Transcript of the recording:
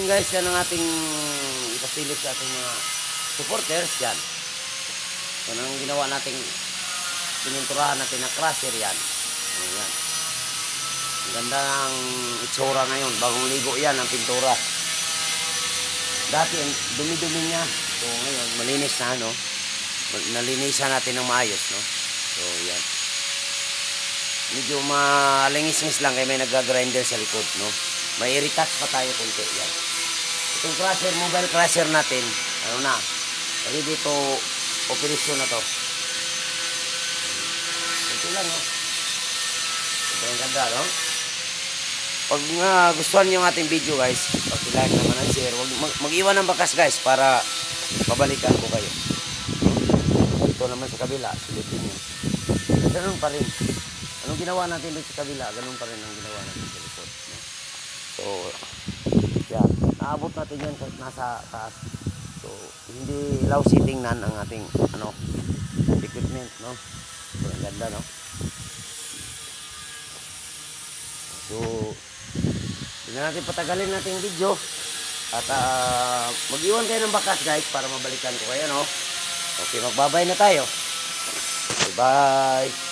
yun guys, yan ang ating ipasilip sa ating mga supporters yan. Yan ang ginawa nating pininturahan natin na crusher yan. Ayan. Ang ganda ng itsura ngayon. Bagong ligo yan ang pintura. Dati dumi-dumi niya. So ngayon malinis na, no? Nalinisan natin ng maayos, no? So yan. Medyo malingis-ngis lang kaya may nag-grinder sa likod, no? May retouch pa tayo kunti yan. Itong crusher, mobile crusher natin, ano na, ready to operation na to. Ito lang, no? Ito yung ganda, no? Pag gustuhan nyo yung ating video guys, pag-like naman at share, mag-iwan ng bakas guys para pabalikan ko kayo. Ito naman sa kabila, silipin nyo. Ganun pa rin. Anong ginawa natin dito sa kabila, ganun pa rin ang ginawa natin sa likod. No? So, yan. Naabot natin yan nasa taas. So, hindi lousy tingnan ang ating equipment. No? So, ang ganda, no? So, hindi natin patagalin natin video. At mag-iwan kayo ng bakas guys para mabalikan ko kayo, no? Okay, magbabay na tayo. Bye-bye.